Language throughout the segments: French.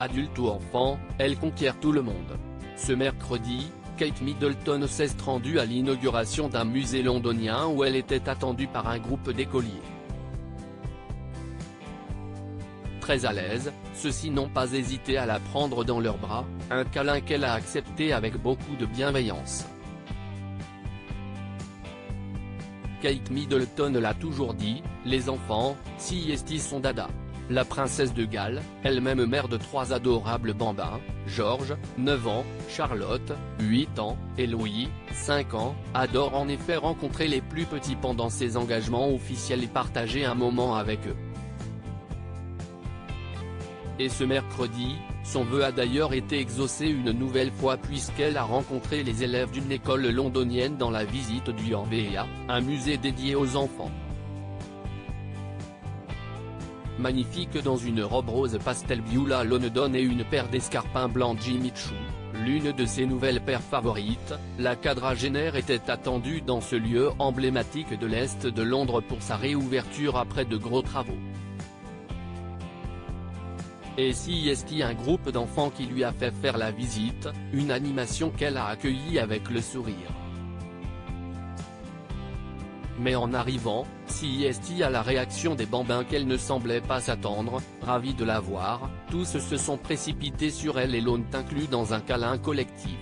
Adulte ou enfant, elle conquiert tout le monde. Ce mercredi, Kate Middleton s'est rendue à l'inauguration d'un musée londonien où elle était attendue par un groupe d'écoliers. Très à l'aise, ceux-ci n'ont pas hésité à la prendre dans leurs bras, un câlin qu'elle a accepté avec beaucoup de bienveillance. Kate Middleton l'a toujours dit, les enfants, CST sont dada. La princesse de Galles, elle-même mère de 3 adorables bambins, George, 9 ans, Charlotte, 8 ans, et Louis, 5 ans, adore en effet rencontrer les plus petits pendant ses engagements officiels et partager un moment avec eux. Et ce mercredi, son vœu a d'ailleurs été exaucé une nouvelle fois puisqu'elle a rencontré les élèves d'une école londonienne dans la visite du RBA, un musée dédié aux enfants. Magnifique dans une robe rose pastel Beulah London et une paire d'escarpins blancs Jimmy Choo, l'une de ses nouvelles paires favorites, la quadragénaire était attendue dans ce lieu emblématique de l'Est de Londres pour sa réouverture après de gros travaux. Et CST, un groupe d'enfants qui lui a fait faire la visite, une animation qu'elle a accueillie avec le sourire. Mais en arrivant, CST a la réaction des bambins qu'elle ne semblait pas s'attendre, ravis de la voir, tous se sont précipités sur elle et l'ont inclus dans un câlin collectif.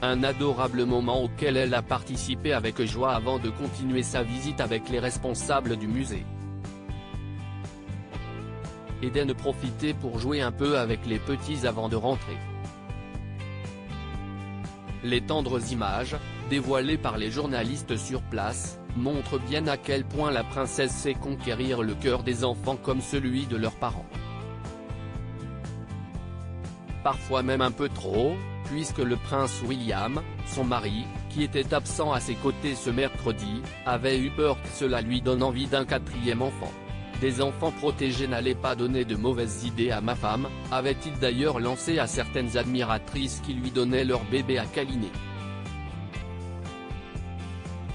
Un adorable moment auquel elle a participé avec joie avant de continuer sa visite avec les responsables du musée. Eden profitait pour jouer un peu avec les petits avant de rentrer. Les tendres images, dévoilées par les journalistes sur place, montrent bien à quel point la princesse sait conquérir le cœur des enfants comme celui de leurs parents. Parfois même un peu trop, puisque le prince William, son mari, qui était absent à ses côtés ce mercredi, avait eu peur que cela lui donne envie d'un 4e enfant. Des enfants protégés n'allaient pas donner de mauvaises idées à ma femme, avait-il d'ailleurs lancé à certaines admiratrices qui lui donnaient leur bébé à câliner.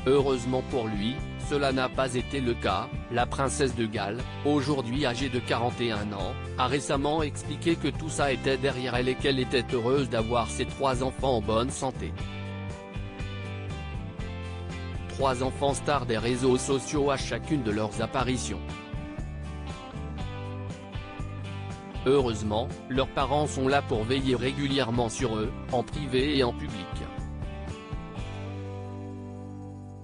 Heureusement pour lui, cela n'a pas été le cas, la princesse de Galles, aujourd'hui âgée de 41 ans, a récemment expliqué que tout ça était derrière elle et qu'elle était heureuse d'avoir ses 3 enfants en bonne santé. 3 enfants stars des réseaux sociaux à chacune de leurs apparitions. Heureusement, leurs parents sont là pour veiller régulièrement sur eux, en privé et en public.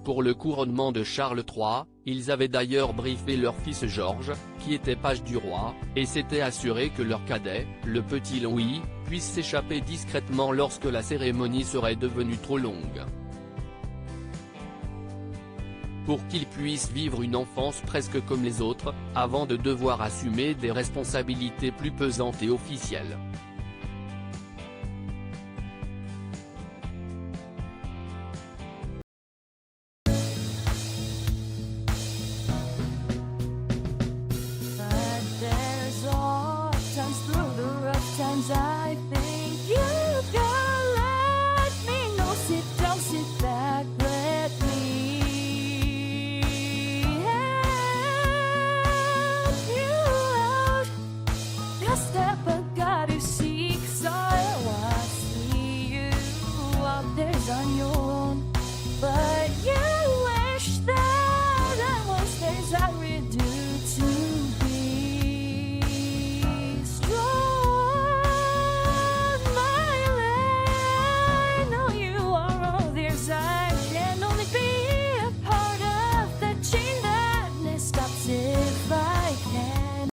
Pour le couronnement de Charles III, ils avaient d'ailleurs briefé leur fils George, qui était page du roi, et s'étaient assurés que leur cadet, le petit Louis, puisse s'échapper discrètement lorsque la cérémonie serait devenue trop longue. Pour qu'il puisse vivre une enfance presque comme les autres, avant de devoir assumer des responsabilités plus pesantes et officielles.